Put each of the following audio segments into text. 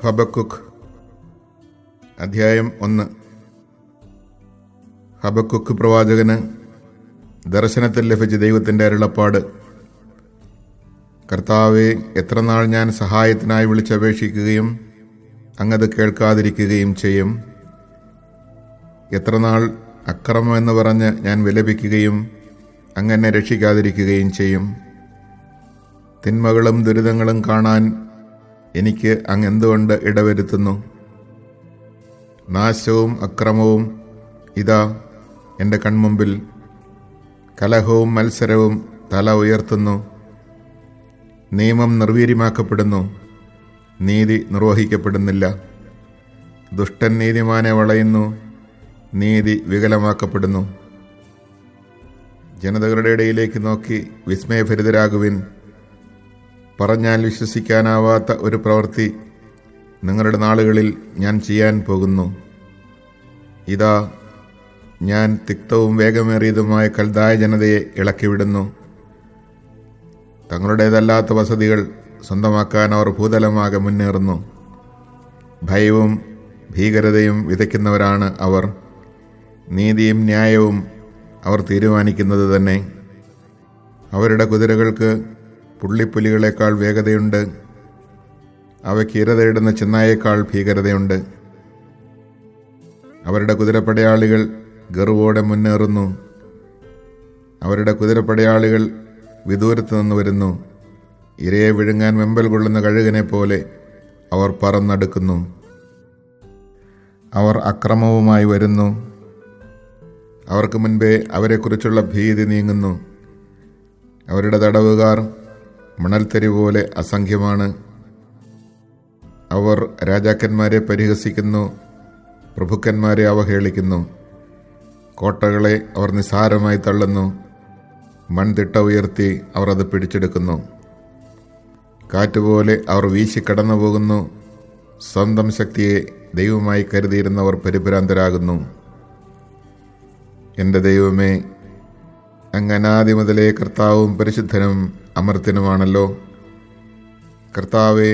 ഹബക്കുക്ക് അധ്യായം 1. ഹബക്കുക്ക് പ്രവാചകന് ദർശനത്തിൽ ലഭിച്ച ദൈവത്തിൻ്റെ അരുളപ്പാട്. കർത്താവെ, എത്ര നാൾ ഞാൻ സഹായത്തിനായി വിളിച്ചപേക്ഷിക്കുകയും അങ്ങത് കേൾക്കാതിരിക്കുകയും ചെയ്യും? എത്ര നാൾ അക്രമമെന്ന് പറഞ്ഞ് ഞാൻ വിലപിക്കുകയും അങ്ങനെ രക്ഷിക്കാതിരിക്കുകയും ചെയ്യും? തിന്മകളും ദുരിതങ്ങളും കാണാൻ എനിക്ക് അങ്ങ് എന്തുകൊണ്ട് ഇടവരുത്തുന്നു? നാശവും അക്രമവും ഇതാ എൻ്റെ കൺമുമ്പിൽ. കലഹവും മത്സരവും തല ഉയർത്തുന്നു. നിയമം നിർവീര്യമാക്കപ്പെടുന്നു, നീതി നിർവഹിക്കപ്പെടുന്നില്ല. ദുഷ്ടൻ നീതിമാനെ വളയുന്നു, നീതി വികലമാക്കപ്പെടുന്നു. ജനതകളുടെ ഇടയിലേക്ക് നോക്കി വിസ്മയഭരിതരാകുവിൻ. പറഞ്ഞാൽ വിശ്വസിക്കാനാവാത്ത ഒരു പ്രവൃത്തി നിങ്ങളുടെ നാളുകളിൽ ഞാൻ ചെയ്യാൻ പോകുന്നു. ഇതാ, ഞാൻ തിക്തവും വേഗമേറിയതുമായ കൽദായ ജനതയെ ഇളക്കിവിടുന്നു. തങ്ങളുടേതല്ലാത്ത വസതികൾ സ്വന്തമാക്കാൻ അവർ ഭൂതലമാകെ മുന്നേറുന്നു. ഭയവും ഭീകരതയും വിതയ്ക്കുന്നവരാണ് അവർ. നീതിയും ന്യായവും അവർ തീരുമാനിക്കുന്നത് തന്നെ. അവരുടെ കുതിരകൾക്ക് പുള്ളിപ്പുലികളെക്കാൾ വേഗതയുണ്ട്, അവയ്ക്ക് ഇര തേടുന്ന ചെന്നായേക്കാൾ ഭീകരതയുണ്ട്. അവരുടെ കുതിരപ്പടയാളികൾ ഗർവോടെ മുന്നേറുന്നു. അവരുടെ കുതിരപ്പടയാളികൾ വിദൂരത്ത് നിന്ന് വരുന്നു. ഇരയെ വിഴുങ്ങാൻ വെമ്പൽ കൊള്ളുന്ന കഴുകനെ പോലെ അവർ പറന്നടുക്കുന്നു. അവർ അക്രമവുമായി വരുന്നു. അവർക്ക് മുൻപേ അവരെക്കുറിച്ചുള്ള ഭീതി നീങ്ങുന്നു. അവരുടെ തടവുകാർ മണൽത്തരി പോലെ അസംഖ്യമാണ്. അവർ രാജാക്കന്മാരെ പരിഹസിക്കുന്നു, പ്രഭുക്കന്മാരെ അവഹേളിക്കുന്നു. കോട്ടകളെ അവർ നിസ്സാരമായി തള്ളുന്നു. മൺതിട്ട ഉയർത്തി അവർ അത് പിടിച്ചെടുക്കുന്നു. കാറ്റുപോലെ അവർ വീശി കടന്നു പോകുന്നു. സ്വന്തം ശക്തിയെ ദൈവമായി കരുതിയിരുന്നവർ പരിഭ്രാന്തരാകുന്നു. എൻ്റെ ദൈവമേ, അങ്ങ് അനാദി മുതലേ കർത്താവും പരിശുദ്ധനും അമർത്യനുമാണല്ലോ. കർത്താവെ,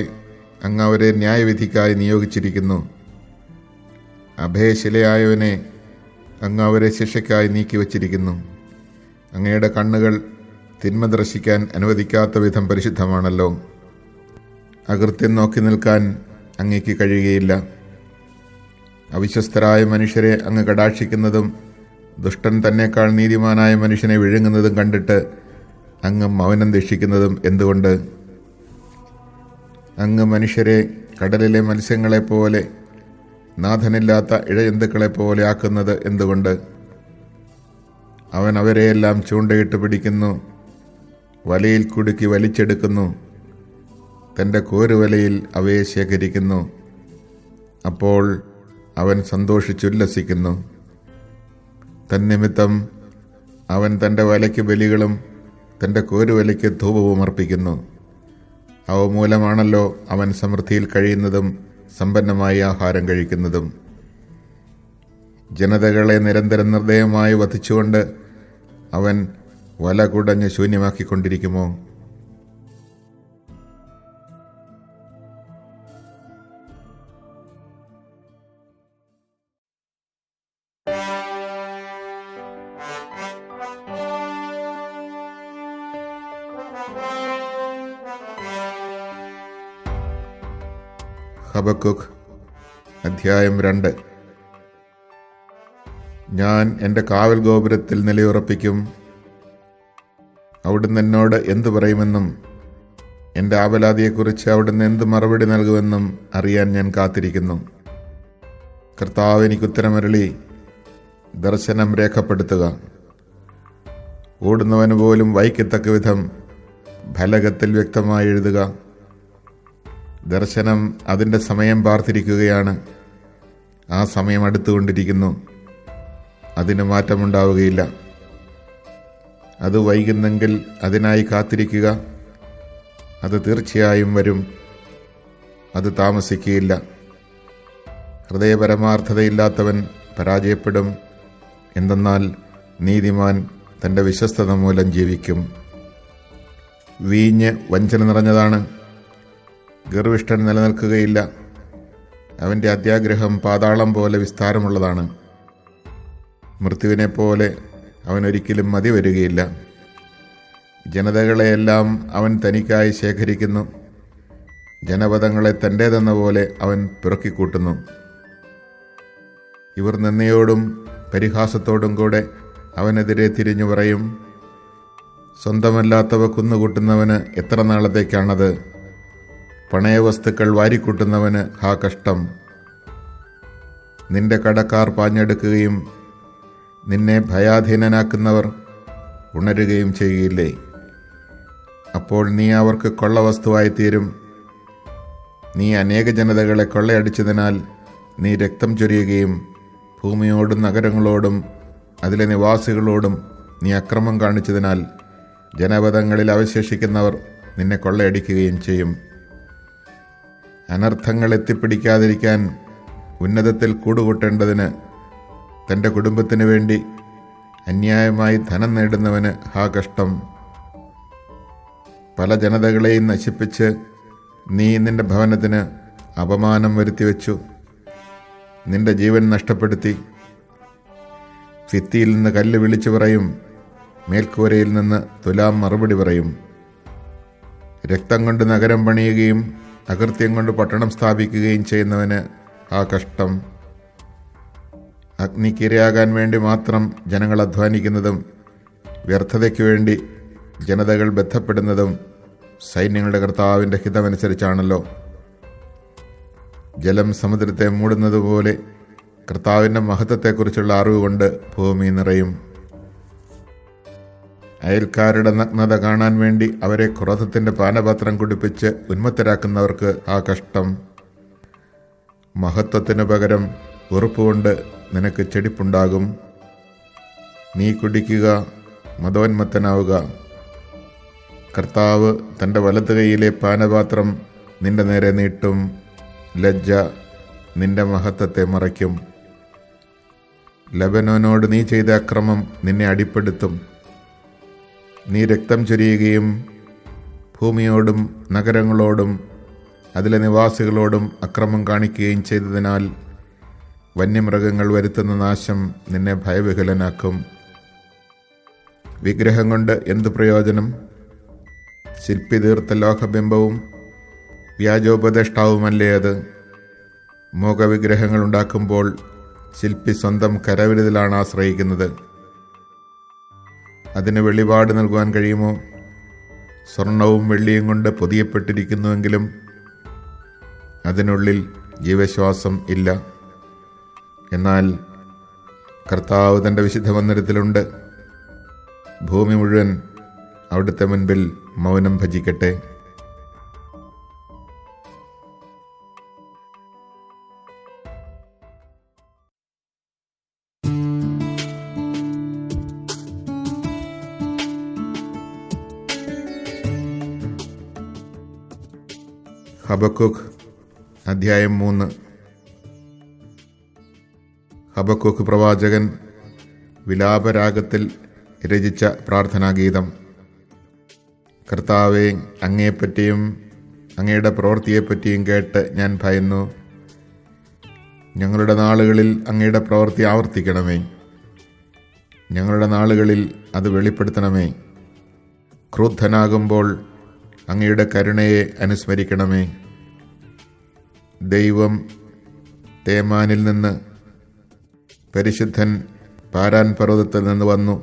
അങ്ങ് അവരെ ന്യായവിധിക്കായി നിയോഗിച്ചിരിക്കുന്നു. അഭയശിലയായവനെ അങ്ങ് അവരെ ശിക്ഷയ്ക്കായി നീക്കിവച്ചിരിക്കുന്നു. അങ്ങയുടെ കണ്ണുകൾ തിന്മ ദർശിക്കാൻ അനുവദിക്കാത്ത വിധം പരിശുദ്ധമാണല്ലോ. അകൃത്യം നോക്കി നിൽക്കാൻ അങ്ങയ്ക്ക് കഴിയുകയില്ല. അവിശ്വസ്തരായ മനുഷ്യരെ അങ്ങ് കടാക്ഷിക്കുന്നതും ദുഷ്ടൻ തന്നെക്കാൾ നീതിമാനായ മനുഷ്യനെ വിഴുങ്ങുന്നതും കണ്ടിട്ട് അങ്ങ് മൗനം ദീക്ഷിക്കുന്നതും എന്തുകൊണ്ട്? അങ്ങ് മനുഷ്യരെ കടലിലെ മത്സ്യങ്ങളെപ്പോലെ, നാഥനില്ലാത്ത ഇഴജന്തുക്കളെപ്പോലെ ആക്കുന്നത് എന്തുകൊണ്ട്? അവൻ അവരെയെല്ലാം ചൂണ്ടയിട്ട് പിടിക്കുന്നു, വലയിൽ കുടുക്കി വലിച്ചെടുക്കുന്നു, തൻ്റെ കോരുവലയിൽ അവയെ ശേഖരിക്കുന്നു. അപ്പോൾ അവൻ സന്തോഷിച്ചുല്ലസിക്കുന്നു. തന്നിമിത്തം അവൻ തൻ്റെ വലയ്ക്ക് ബലികളും തൻ്റെ കോരുവലയ്ക്ക് ധൂപവും അർപ്പിക്കുന്നു. അവ മൂലമാണല്ലോ അവൻ സമൃദ്ധിയിൽ കഴിയുന്നതും സമ്പന്നമായി ആഹാരം കഴിക്കുന്നതും. ജനതകളെ നിരന്തരം നിർദ്ദയമായി വധിച്ചുകൊണ്ട് അവൻ വല കുടഞ്ഞ് ശൂന്യമാക്കിക്കൊണ്ടിരിക്കുമോ? ഹബക്കുക്ക് അധ്യായം 2. ഞാൻ എൻ്റെ കാവൽ ഗോപുരത്തിൽ നിലയുറപ്പിക്കും. അവിടുന്ന് എന്നോട് എന്തു പറയുമെന്നും എൻ്റെ ആവലാതിയെക്കുറിച്ച് അവിടുന്ന് എന്ത് മറുപടി നൽകുമെന്നും അറിയാൻ ഞാൻ കാത്തിരിക്കുന്നു. കർത്താവ് എനിക്ക് ഉത്തരമരുളി, ദർശനം രേഖപ്പെടുത്തുക. ഓടുന്നവന് പോലും വായിക്കത്തക്ക വിധം ഫലകത്തിൽ വ്യക്തമായി എഴുതുക. ദർശനം അതിൻ്റെ സമയം പാർത്തിരിക്കുകയാണ്. ആ സമയം അടുത്തുകൊണ്ടിരിക്കുന്നു. അതിന് മാറ്റമുണ്ടാവുകയില്ല. അത് വൈകുന്നെങ്കിൽ അതിനായി കാത്തിരിക്കുക. അത് തീർച്ചയായും വരും. അത് താമസിക്കുകയില്ല. ഹൃദയപരമാർത്ഥതയില്ലാത്തവൻ പരാജയപ്പെടും. എന്തെന്നാൽ നീതിമാൻ തൻ്റെ വിശ്വസ്തത മൂലം ജീവിക്കും. വീഞ്ഞ് വഞ്ചന നിറഞ്ഞതാണ്. ഗർവിഷ്ഠൻ നിലനിൽക്കുകയില്ല. അവൻ്റെ അത്യാഗ്രഹം പാതാളം പോലെ വിസ്താരമുള്ളതാണ്. മൃത്യുവിനെ പോലെ അവൻ ഒരിക്കലും മതി വരികയില്ല. ജനതകളെയെല്ലാം അവൻ തനിക്കായി ശേഖരിക്കുന്നു. ജനപദങ്ങളെ തൻ്റേതെന്ന പോലെ അവൻ പിറക്കിക്കൂട്ടുന്നു. ഇവർ നിന്ദയോടും പരിഹാസത്തോടും കൂടെ അവനെതിരെ തിരിഞ്ഞു പറയും. സ്വന്തമല്ലാത്തവ കുന്നുകൂട്ടുന്നവന് എത്ര നാളത്തേക്കാണത്? പണയവസ്തുക്കൾ വാരിക്കൂട്ടുന്നവന് ഹാ കഷ്ടം. നിന്റെ കടക്കാർ പാഞ്ഞെടുക്കുകയും നിന്നെ ഭയാധീനനാക്കുന്നവർ ഉണരുകയും ചെയ്യുകയില്ലേ? അപ്പോൾ നീ അവർക്ക് കൊള്ളവസ്തുവായിത്തീരും. നീ അനേക ജനതകളെ കൊള്ളയടിച്ചതിനാൽ നീ രക്തം ചൊരിയുകയും ഭൂമിയോടും നഗരങ്ങളോടും അതിലെ നിവാസികളോടും നീ അക്രമം കാണിച്ചതിനാൽ ജനപദങ്ങളിൽ അവശേഷിക്കുന്നവർ നിന്നെ കൊള്ളയടിക്കുകയും ചെയ്യും. അനർത്ഥങ്ങൾ എത്തിപ്പിടിക്കാതിരിക്കാൻ ഉന്നതത്തിൽ കൂടുകൂട്ടേണ്ടതിന് തൻ്റെ കുടുംബത്തിനു വേണ്ടി അന്യായമായി ധനം നേടുന്നവന് ഹാ കഷ്ടം. പല ജനതകളെയും നശിപ്പിച്ച് നീ നിന്റെ ഭവനത്തിന് അപമാനം വരുത്തിവെച്ചു. നിന്റെ ജീവൻ നഷ്ടപ്പെടുത്തി. ഭിത്തിയിൽ നിന്ന് കല്ല് വിളിച്ചു പറയും, മേൽക്കൂരയിൽ നിന്ന് തുലാം മറുപടി പറയും. രക്തം കൊണ്ട് നഗരം പണിയുകയും അകൃത്യം കൊണ്ട് പട്ടണം സ്ഥാപിക്കുകയും ചെയ്യുന്നവന് ആ കഷ്ടം. അഗ്നിക്കിരയാകാൻ വേണ്ടി മാത്രം ജനങ്ങൾ അധ്വാനിക്കുന്നതും വ്യർത്ഥതയ്ക്കു വേണ്ടി ജനതകൾ ബന്ധപ്പെടുന്നതും സൈന്യങ്ങളുടെ കർത്താവിൻ്റെ ഹിതമനുസരിച്ചാണല്ലോ. ജലം സമുദ്രത്തെ മൂടുന്നതുപോലെ കർത്താവിൻ്റെ മഹത്വത്തെക്കുറിച്ചുള്ള അറിവ് കൊണ്ട് ഭൂമി നിറയും. അയൽക്കാരുടെ നഗ്നത കാണാൻ വേണ്ടി അവരെ ക്രോധത്തിൻ്റെ പാനപാത്രം കുടിപ്പിച്ച് ഉന്മത്തരാക്കുന്നവർക്ക് ആ കഷ്ടം. മഹത്വത്തിനു പകരം വെറുപ്പുകൊണ്ട് നിനക്ക് ചെടിപ്പുണ്ടാകും. നീ കുടിക്കുക, മതോന്മത്തനാവുക. കർത്താവ് തൻ്റെ വലതു കൈയിലെ പാനപാത്രം നിന്റെ നേരെ നീട്ടും. ലജ്ജ നിന്റെ മഹത്വത്തെ മറയ്ക്കും. ലബനോനോട് നീ ചെയ്ത അക്രമം നിന്നെ അടിപ്പെടുത്തും. നീ രക്തം ചൊരിയുകയും ഭൂമിയോടും നഗരങ്ങളോടും അതിലെ നിവാസികളോടും അക്രമം കാണിക്കുകയും ചെയ്തതിനാൽ വന്യമൃഗങ്ങൾ വരുത്തുന്ന നാശം നിന്നെ ഭയവിഹുലനാക്കും. വിഗ്രഹം കൊണ്ട് എന്തു പ്രയോജനം? ശില്പി തീർത്ത ലോഹബിംബവും വ്യാജോപദേഷ്ടാവുമല്ലേ അത്? മോഹവിഗ്രഹങ്ങൾ ഉണ്ടാക്കുമ്പോൾ ശില്പി സ്വന്തം കരവിരുതിലാണ് ആശ്രയിക്കുന്നത്. അതിന് വെളിപാട് നൽകുവാൻ കഴിയുമോ? സ്വർണവും വെള്ളിയും കൊണ്ട് പൊതിയപ്പെട്ടിരിക്കുന്നുവെങ്കിലും അതിനുള്ളിൽ ജീവശ്വാസം ഇല്ല. എന്നാൽ കർത്താവ് തൻ്റെ വിശുദ്ധ മന്ദിരത്തിലുണ്ട്. ഭൂമി മുഴുവൻ അവിടുത്തെ മുൻപിൽ മൗനം ഭജിക്കട്ടെ. ഹബക്കൂക്ക് അധ്യായം 3. ഹബക്കൂക്ക് പ്രവാചകൻ വിലാപരാഗത്തിൽ രചിച്ച പ്രാർത്ഥനാഗീതം. കർത്താവേ, അങ്ങയെപ്പറ്റിയും അങ്ങയുടെ പ്രവൃത്തിയെപ്പറ്റിയും കേട്ട് ഞാൻ ഭയന്നു. ഞങ്ങളുടെ നാളുകളിൽ അങ്ങയുടെ പ്രവൃത്തി ആവർത്തിക്കണമേ. ഞങ്ങളുടെ നാളുകളിൽ അത് വെളിപ്പെടുത്തണമേ. ക്രുദ്ധനാകുമ്പോൾ അങ്ങയുടെ കരുണയെ അനുസ്മരിക്കണമേ. ദൈവം തേമാനിൽ നിന്ന്, പരിശുദ്ധൻ പാരാൻ പർവ്വതത്തിൽ നിന്ന് വന്നു.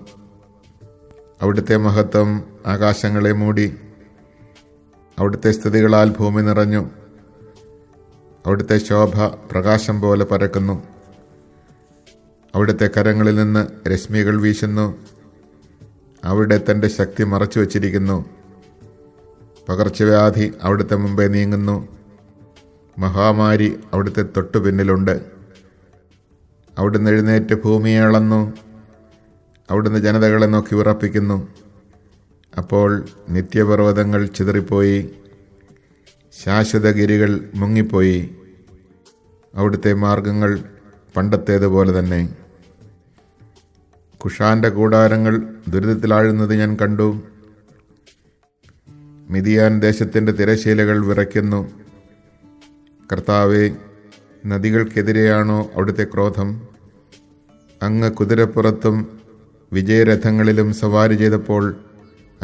അവിടുത്തെ മഹത്വം ആകാശങ്ങളെ മൂടി. അവിടുത്തെ സ്തുതികളാൽ ഭൂമി നിറഞ്ഞു. അവിടുത്തെ ശോഭ പ്രകാശം പോലെ പരക്കുന്നു. അവിടുത്തെ കരങ്ങളിൽ നിന്ന് രശ്മികൾ വീശുന്നു. അവിടെ തൻ്റെ ശക്തി മറച്ചു വച്ചിരിക്കുന്നു. പകർച്ചവ്യാധി അവിടുത്തെ മുമ്പേ നീങ്ങുന്നു. മഹാമാരി അവിടുത്തെ തൊട്ടു പിന്നിലുണ്ട്. അവിടുന്ന് എഴുന്നേറ്റ് ഭൂമിയെ അളന്നു. അവിടുന്ന് ജനതകളെ നോക്കി വിറപ്പിക്കുന്നു. അപ്പോൾ നിത്യപർവ്വതങ്ങൾ ചിതറിപ്പോയി, ശാശ്വതഗിരികൾ മുങ്ങിപ്പോയി. അവിടുത്തെ മാർഗങ്ങൾ പണ്ടത്തേതുപോലെ തന്നെ. കുഷാന്റെ കൂടാരങ്ങൾ ദുരിതത്തിലാഴുന്നത് ഞാൻ കണ്ടു. മിതിയാൻ ദേശത്തിൻ്റെ തിരശീലകൾ വിറയ്ക്കുന്നു. കർത്താവേ, നദികൾക്കെതിരെയാണോ അവിടുത്തെ ക്രോധം? അങ്ങ് കുതിരപ്പുറത്തും വിജയരഥങ്ങളിലും സവാരി ചെയ്തപ്പോൾ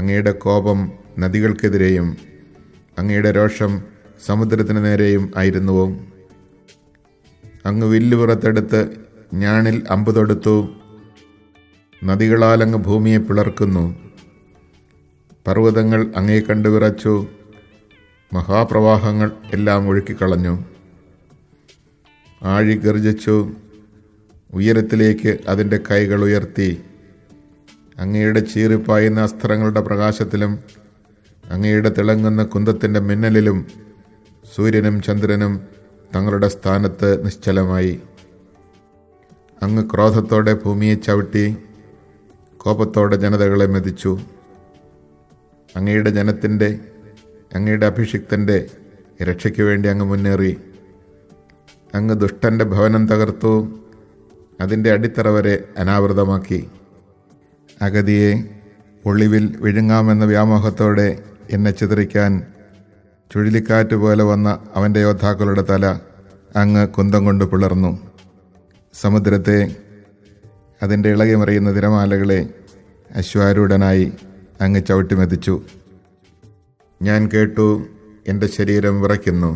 അങ്ങയുടെ കോപം നദികൾക്കെതിരെയും അങ്ങയുടെ രോഷം സമുദ്രത്തിനു നേരെയും ആയിരുന്നുവോ? അങ്ങ് വില്ല് പുറത്തെടുത്ത് ഞാണിൽ അമ്പ് തൊടുത്തു. നദികളാൽ അങ്ങ് ഭൂമിയെ പിളർക്കുന്നു. പർവ്വതങ്ങൾ അങ്ങയെ കണ്ടു വിറച്ചു. മഹാപ്രവാഹങ്ങൾ എല്ലാം ഒഴുക്കിക്കളഞ്ഞു. ആഴി ഗർജിച്ചു. ഉയരത്തിലേക്ക് അതിൻ്റെ കൈകൾ ഉയർത്തി. അങ്ങയുടെ ചീറിപ്പായുന്ന അസ്ത്രങ്ങളുടെ പ്രകാശത്തിലും അങ്ങയുടെ തിളങ്ങുന്ന കുന്തത്തിൻ്റെ മിന്നലിലും സൂര്യനും ചന്ദ്രനും തങ്ങളുടെ സ്ഥാനത്ത് നിശ്ചലമായി. അങ്ങ് ക്രോധത്തോടെ ഭൂമിയെ ചവിട്ടി, കോപത്തോടെ ജനതകളെ മെതിച്ചു. അങ്ങയുടെ ജനത്തിൻ്റെ, അങ്ങയുടെ അഭിഷിക്തൻ്റെ രക്ഷയ്ക്ക് വേണ്ടി അങ്ങ് മുന്നേറി. അങ്ങ് ദുഷ്ടൻ്റെ ഭവനം തകർത്തു, അതിൻ്റെ അടിത്തറ വരെ അനാവൃതമാക്കി. അഗതിയെ ഒളിവിൽ വിഴുങ്ങാമെന്ന വ്യാമോഹത്തോടെ എന്നെ ചിതറിക്കാൻ ചുഴലിക്കാറ്റ് പോലെ വന്ന അവൻ്റെ യോദ്ധാക്കളുടെ തല അങ്ങ് കുന്തം കൊണ്ട് പിളർന്നു. സമുദ്രത്തെ, അതിൻ്റെ ഇളകിമറിയുന്ന തിരമാലകളെ അശ്വാരൂഢനായി അങ്ങ് ചവിട്ടിമെതിച്ചു. ഞാൻ കേട്ടു, എൻ്റെ ശരീരം വിറയ്ക്കുന്നു.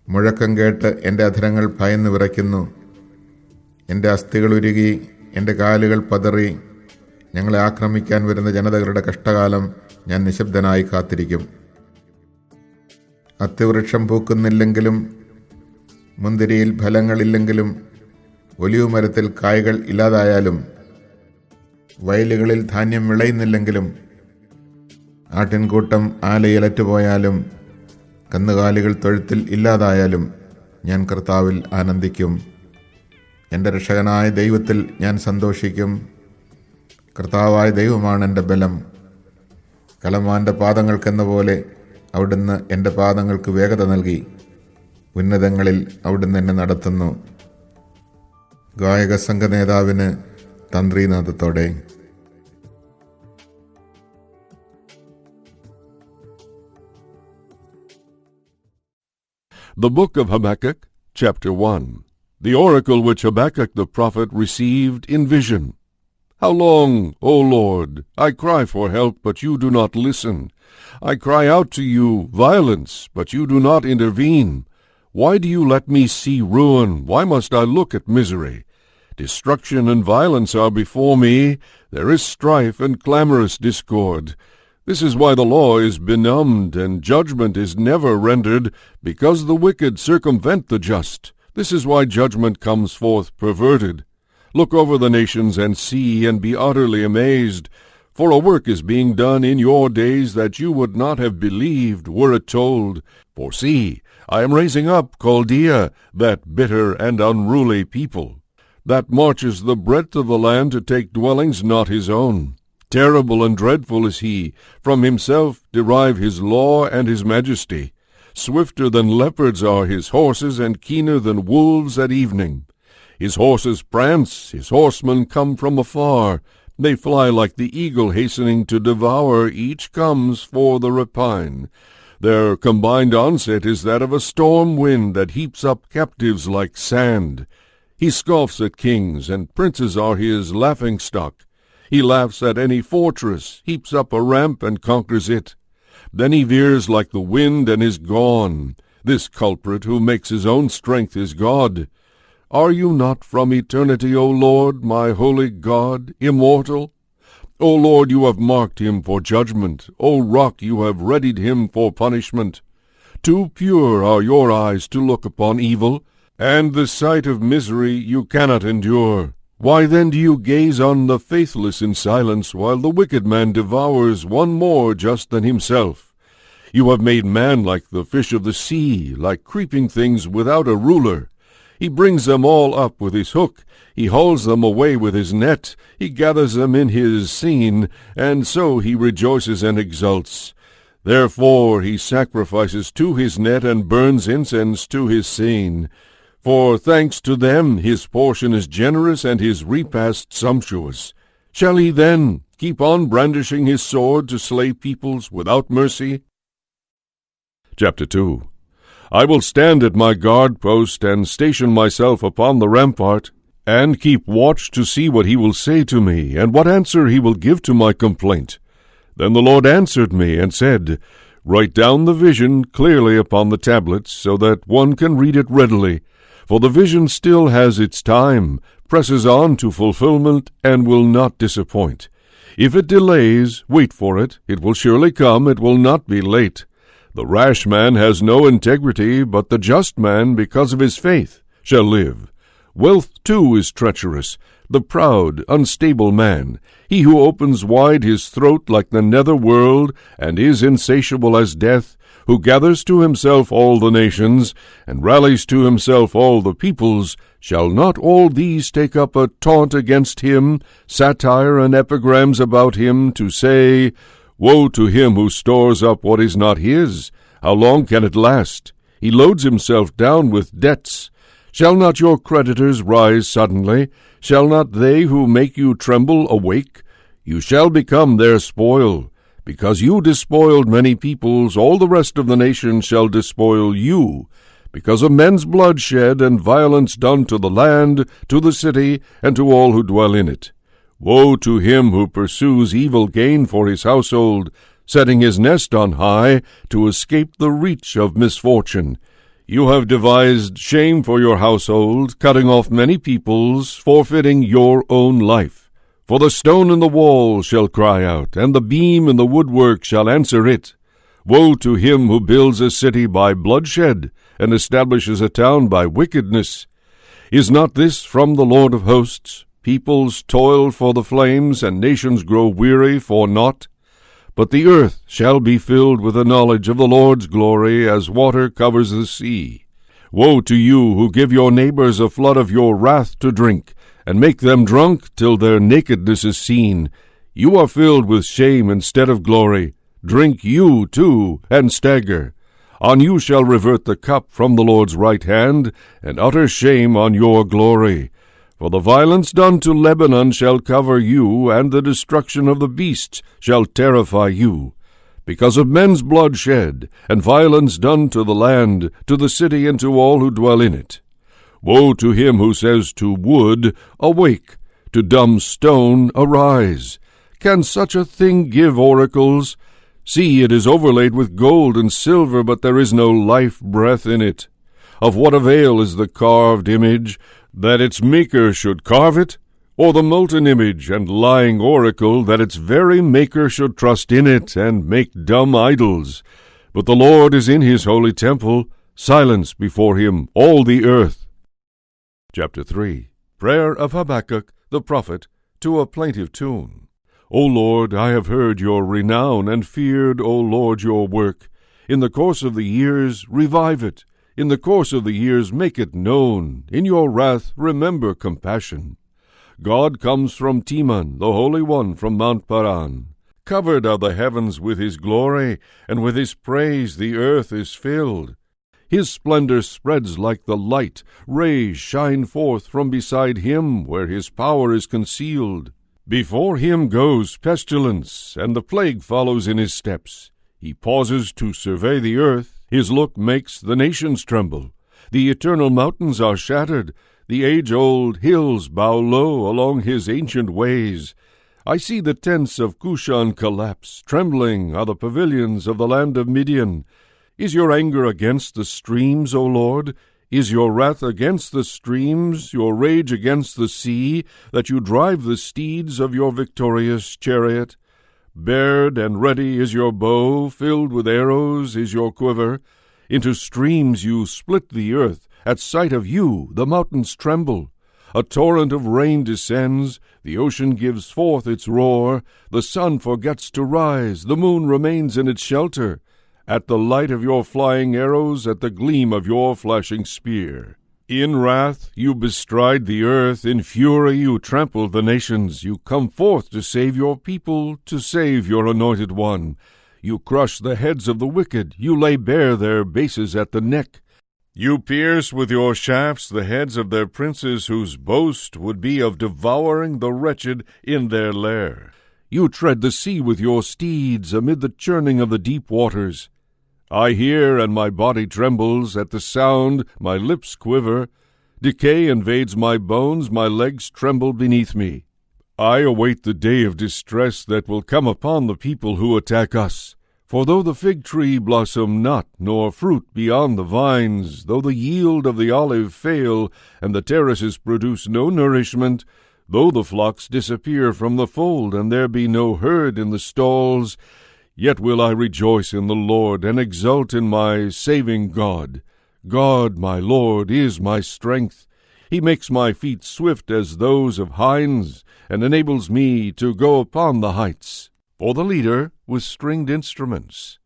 മുഴക്കം കേട്ട് എൻ്റെ അധരങ്ങൾ ഭയന്ന് വിറയ്ക്കുന്നു. എൻ്റെ അസ്ഥികൾ ഉരുകി, എൻ്റെ കാലുകൾ പതറി. ഞങ്ങളെ ആക്രമിക്കാൻ വരുന്ന ജനതകളുടെ കഷ്ടകാലം ഞാൻ നിശബ്ദനായി കാത്തിരിക്കും. അത്തിവൃക്ഷം പൂക്കുന്നില്ലെങ്കിലും, മുന്തിരിയിൽ ഫലങ്ങളില്ലെങ്കിലും, ഒലിവ് മരത്തിൽ കായ്കൾ ഇല്ലാതായാലും, വയലുകളിൽ ധാന്യം വിളയുന്നില്ലെങ്കിലും, ആട്ടിൻകൂട്ടം ആലയിലറ്റുപോയാലും, കന്നുകാലികൾ തൊഴുത്തിൽ ഇല്ലാതായാലും ഞാൻ കർത്താവിൽ ആനന്ദിക്കും. എൻ്റെ രക്ഷകനായ ദൈവത്തിൽ ഞാൻ സന്തോഷിക്കും. കർത്താവായ ദൈവമാണ് എൻ്റെ ബലം. കലമാൻ്റെ പാദങ്ങൾക്കെന്ന പോലെ അവിടുന്ന് എൻ്റെ പാദങ്ങൾക്ക് വേഗത നൽകി. ഉന്നതങ്ങളിൽ അവിടുന്ന് എന്നെ നടത്തുന്നു. ഗായക സംഘ നേതാവിന് തന്ത്രീനാദത്തോടെ. The Book of Habakkuk, Chapter 1. The oracle which Habakkuk the prophet received in vision. How long, O Lord? I cry for help, but you do not listen. I cry out to you violence, but you do not intervene. Why do you let me see ruin? Why must I look at misery? Destruction and violence are before me. There is strife and clamorous discord. This is why the law is benumbed, and judgment is never rendered, because the wicked circumvent the just. This is why judgment comes forth perverted. Look over the nations and see, and be utterly amazed. For a work is being done in your days that you would not have believed were it told. For see, I am raising up Chaldea, that bitter and unruly people, that marches the breadth of the land to take dwellings not his own. Terrible and dreadful is he. From himself derive his law and his majesty. Swifter than leopards are his horses, and keener than wolves at evening. His horses prance, his horsemen come from afar. They fly like the eagle hastening to devour. Each comes for the rapine. Their combined onset is that of a storm wind that heaps up captives like sand. He scoffs at kings, and princes are his laughingstock. He laughs at any fortress, heaps up a ramp, and conquers it. Then he veers like the wind and is gone. This culprit who makes his own strength his God. Are you not from eternity, O Lord, my holy God, immortal? O Lord, you have marked him for judgment. O rock, you have readied him for punishment. Too pure are your eyes to look upon evil, and the sight of misery you cannot endure. Why then do you gaze on the faithless in silence, while the wicked man devours one more just than himself? You have made man like the fish of the sea, like creeping things without a ruler. He brings them all up with his hook. He hauls them away with his net. He gathers them in his seine, and so he rejoices and exults. Therefore he sacrifices to his net and burns incense to his seine. For thanks to them his portion is generous and his repast sumptuous. Shall he then keep on brandishing his sword to slay peoples without mercy? Chapter 2. I will stand at my guard post, and station myself upon the rampart, and keep watch to see what he will say to me, and what answer he will give to my complaint. Then the Lord answered me, and said, Write down the vision clearly upon the tablets, so that one can read it readily. For the vision still has its time, presses on to fulfillment, and will not disappoint. If it delays, wait for it. It will surely come, it will not be late. The rash man has no integrity, but the just man, because of his faith, shall live. Wealth too is treacherous, the proud, unstable man, he who opens wide his throat like the nether world, and is insatiable as death, who gathers to himself all the nations, and rallies to himself all the peoples, shall not all these take up a taunt against him, satire and epigrams about him, to say, Woe to him who stores up what is not his! How long can it last? He loads himself down with debts. Shall not your creditors rise suddenly? Shall not they who make you tremble awake? You shall become their spoil. Because you despoiled many peoples, all the rest of the nations shall despoil you. Because of men's blood shed and violence done to the land, to the city, and to all who dwell in it. Woe to him who pursues evil gain for his household, setting his nest on high, to escape the reach of misfortune. You have devised shame for your household, cutting off many peoples, forfeiting your own life. For the stone in the wall shall cry out, and the beam in the woodwork shall answer it. Woe to him who builds a city by bloodshed, and establishes a town by wickedness. Is not this from the Lord of hosts? Peoples toil for the flames, and nations grow weary for naught. But the earth shall be filled with the knowledge of the Lord's glory, as water covers the sea. Woe to you who give your neighbors a flood of your wrath to drink, and make them drunk till their nakedness is seen. You are filled with shame instead of glory. Drink you too, and stagger. On you shall revert the cup from the Lord's right hand, and utter shame on your glory. For the violence done to Lebanon shall cover you, and the destruction of the beasts shall terrify you. Because of men's blood shed, and violence done to the land, to the city, and to all who dwell in it. Woe to him who says to wood, Awake, to dumb stone, Arise. Can such a thing give oracles? See, it is overlaid with gold and silver, but there is no life breath in it. Of what avail is the carved image, that its maker should carve it? Or the molten image and lying oracle, that its very maker should trust in it, and make dumb idols? But the Lord is in his holy temple. Silence before him, all the earth. Chapter 3. Prayer of Habakkuk the prophet, to a plaintive tune. O Lord, I have heard your renown, and feared, O Lord, your work. In the course of the years, revive it. In the course of the years, make it known. In your wrath, remember compassion. God comes from Teman, the Holy One from Mount Paran. Covered are the heavens with his glory, and with his praise the earth is filled. His splendor spreads like the light. Rays shine forth from beside him, where his power is concealed. Before him goes pestilence, and the plague follows in his steps. He pauses to survey the earth. His look makes the nations tremble. The eternal mountains are shattered. The age-old hills bow low along his ancient ways. I see the tents of Cushan collapse. Trembling are the pavilions of the land of Midian. Is your anger against the streams, O Lord? Is your wrath against the streams, your rage against the sea, that you drive the steeds of your victorious chariot? Bared and ready is your bow, filled with arrows is your quiver. Into streams you split the earth. At sight of you the mountains tremble. A torrent of rain descends, the ocean gives forth its roar, the sun forgets to rise, the moon remains in its shelter. At the light of your flying arrows, at the gleam of your flashing spear. In wrath you bestride the earth, in fury you trample the nations. You come forth to save your people, to save your anointed one. You crush the heads of the wicked, you lay bare their bases at the neck. You pierce with your shafts the heads of their princes, whose boast would be of devouring the wretched in their lair. You tread the sea with your steeds amid the churning of the deep waters. I hear, and my body trembles. At the sound, my lips quiver. Decay invades my bones. My legs tremble beneath me. I await the day of distress that will come upon the people who attack us. For though the fig tree blossom not, nor fruit be on the vines, though the yield of the olive fail, and the terraces produce no nourishment, though the flocks disappear from the fold, and there be no herd in the stalls, yet will I rejoice in the Lord, and exult in my saving God. God, my Lord, is my strength. He makes my feet swift as those of hinds, and enables me to go upon the heights. For the leader with stringed instruments,